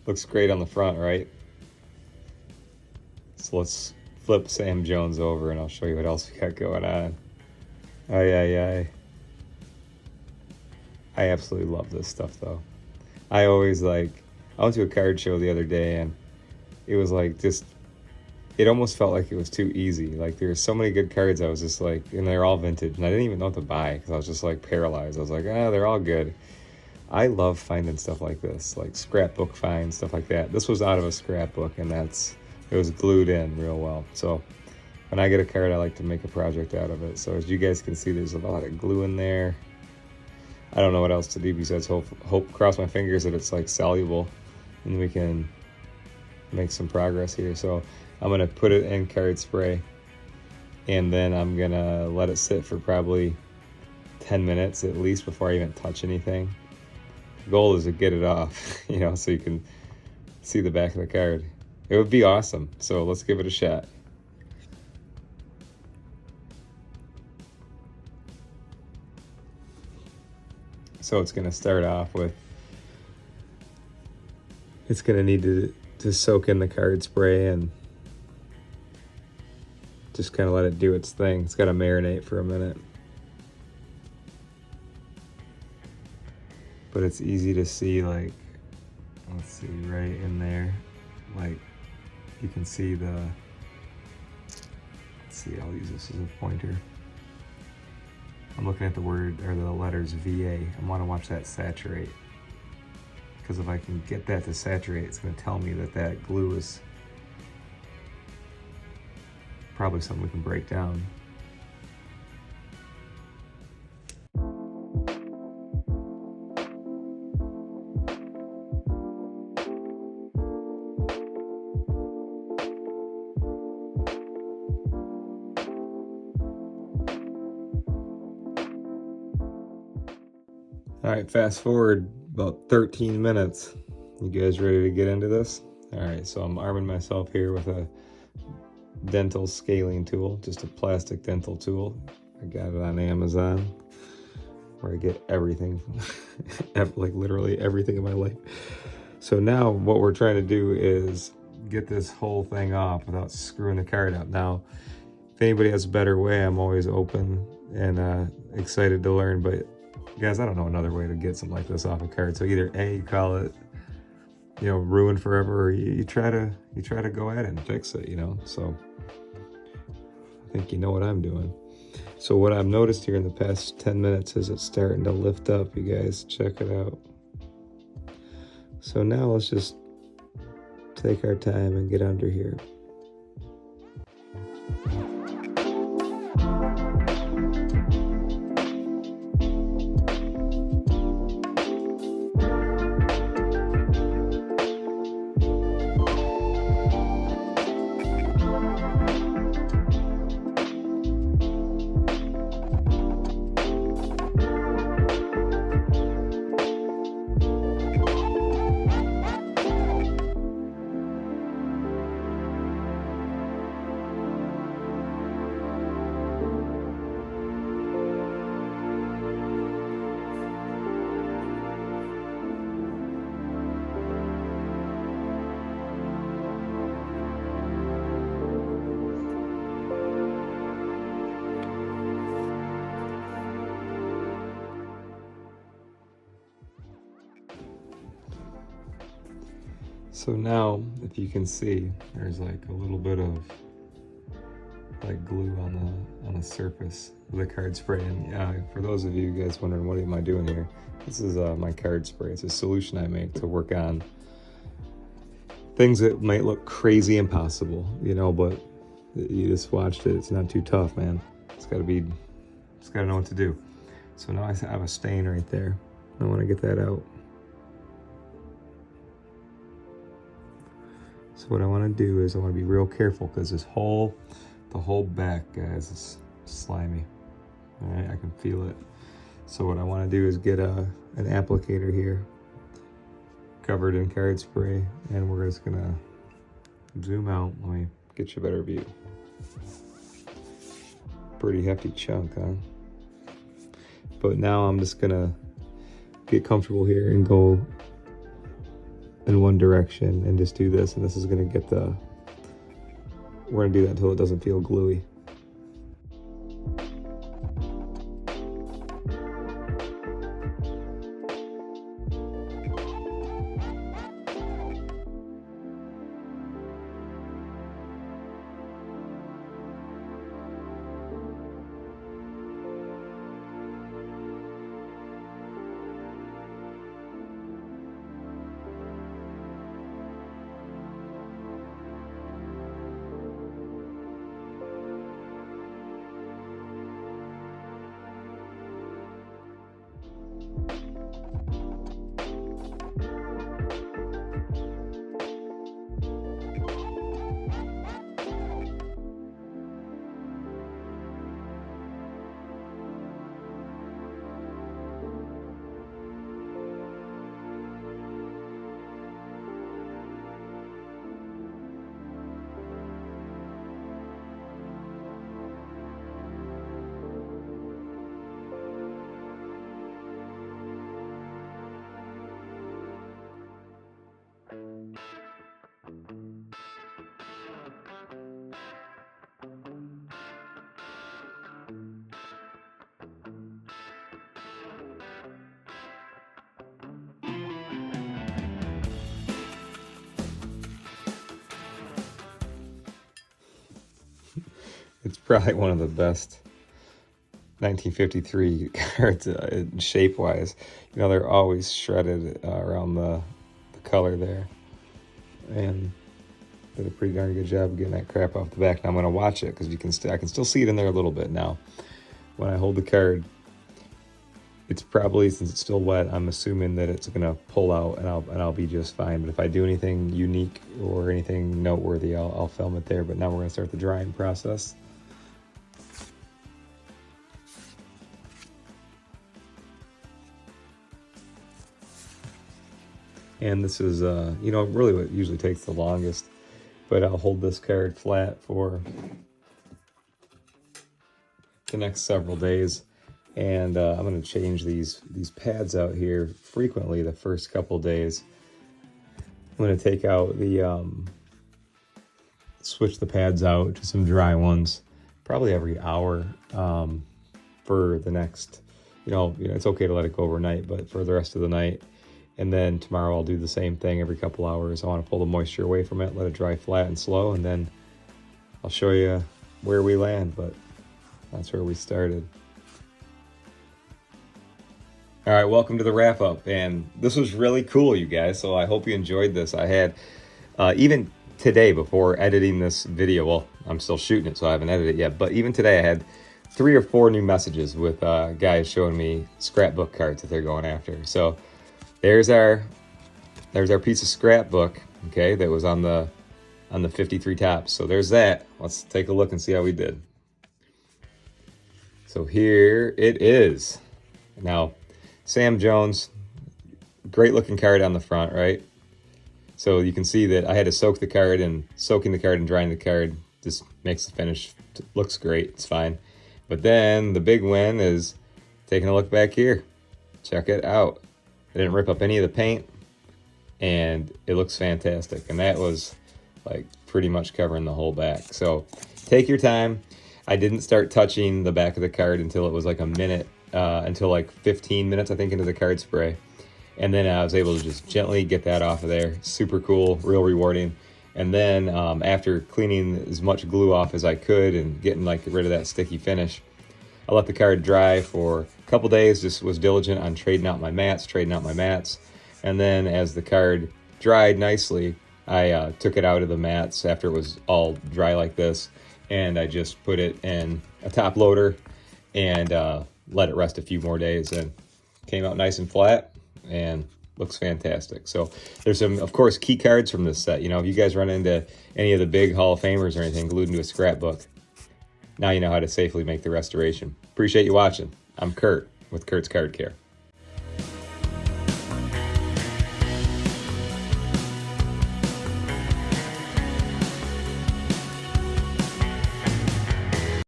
Looks great on the front, right? So let's flip Sam Jones over and I'll show you what else we got going on. Aye. I absolutely love this stuff though. I always I went to a card show the other day and it was it almost felt like it was too easy. Like there were so many good cards I was just and they're all vintage and I didn't even know what to buy because I was just paralyzed. I was they're all good. I love finding stuff like this, like scrapbook finds, stuff like that. This was out of a scrapbook and it was glued in real well. So when I get a card, I like to make a project out of it. So as you guys can see, there's a lot of glue in there. I don't know what else to do besides cross my fingers that it's soluble and we can make some progress here. So I'm gonna put it in card spray and then I'm gonna let it sit for probably 10 minutes at least before I even touch anything. The goal is to get it off, so you can see the back of the card. It would be awesome. So let's give it a shot. So it's going to start off with, it's going to need to soak in the card spray and just kind of let it do its thing. It's got to marinate for a minute. But it's easy to see, let's see, right in there. You can see let's see, I'll use this as a pointer. I'm looking at the word, or the letters VA. I want to watch that saturate. Because if I can get that to saturate, it's going to tell me that glue is probably something we can break down. All right, fast forward about 13 minutes. You guys ready to get into this? All right, so I'm arming myself here with a dental scaling tool, just a plastic dental tool. I got it on Amazon, where I get everything, literally everything in my life. So now what we're trying to do is get this whole thing off without screwing the card up. Now, if anybody has a better way, I'm always open and excited to learn, but guys, I don't know another way to get something like this off a card. So either A, you call it, ruined forever, or you try to go at it and fix it, So I think you know what I'm doing. So what I've noticed here in the past 10 minutes is it's starting to lift up, you guys. Check it out. So now let's just take our time and get under here. So now, if you can see, there's a little bit of glue on the surface of the card spray. And for those of you guys wondering, what am I doing here? This is my card spray. It's a solution I make to work on things that might look crazy impossible, but you just watched it. It's not too tough, man. It's got to know what to do. So now I have a stain right there. I want to get that out. So what I want to do is I want to be real careful because the whole back, guys, is slimy. All right, I can feel it. So what I want to do is get an applicator here covered in card spray, and we're just gonna zoom out. Let me get you a better view. Pretty hefty chunk, huh? But now I'm just gonna get comfortable here and go in one direction and just do this, and this is going to get we're going to do that until it doesn't feel gluey. It's probably one of the best 1953 cards shape-wise. You know, they're always shredded around the color there. And did a pretty darn good job of getting that crap off the back. Now I'm going to watch it because I can still see it in there a little bit now. When I hold the card, it's probably, since it's still wet, I'm assuming that it's going to pull out and I'll be just fine. But if I do anything unique or anything noteworthy, I'll film it there. But now we're going to start the drying process. And this is, you know, really what usually takes the longest. But I'll hold this card flat for the next several days. And I'm going to change these pads out here frequently the first couple days. I'm going to take out switch the pads out to some dry ones, probably every hour for the next, you know, it's okay to let it go overnight, but for the rest of the night. And then tomorrow I'll do the same thing every couple hours. I want to pull the moisture away from it, let it dry flat and slow, and then I'll show you where we land, but that's where we started. All right, welcome to the wrap up. And this was really cool, you guys. So I hope you enjoyed this. I had, even today before editing this video, well, I'm still shooting it, so I haven't edited it yet. But even today I had 3 or 4 new messages with guys showing me scrapbook cards that they're going after. So there's our piece of scrapbook, okay, that was on the 53 tops. So there's that. Let's take a look and see how we did. So here it is. Now, Sam Jones, great looking card on the front, right? So you can see that I had to soak the card, and soaking the card and drying the card just makes the finish, looks great, it's fine. But then the big win is taking a look back here. Check it out. I didn't rip up any of the paint, and it looks fantastic. And that was like pretty much covering the whole back. So take your time. I didn't start touching the back of the card until it was like a minute, until like 15 minutes, I think, into the card spray. And then I was able to just gently get that off of there. Super cool, real rewarding. And then after cleaning as much glue off as I could and getting like rid of that sticky finish, I let the card dry for a couple days, just was diligent on trading out my mats. And then as the card dried nicely, I took it out of the mats after it was all dry like this, and I just put it in a top loader and let it rest a few more days, and came out nice and flat and looks fantastic. So there's some, of course, key cards from this set. You know, if you guys run into any of the big Hall of Famers or anything glued into a scrapbook, now you know how to safely make the restoration. Appreciate you watching. I'm Kurt with Kurt's Card Care.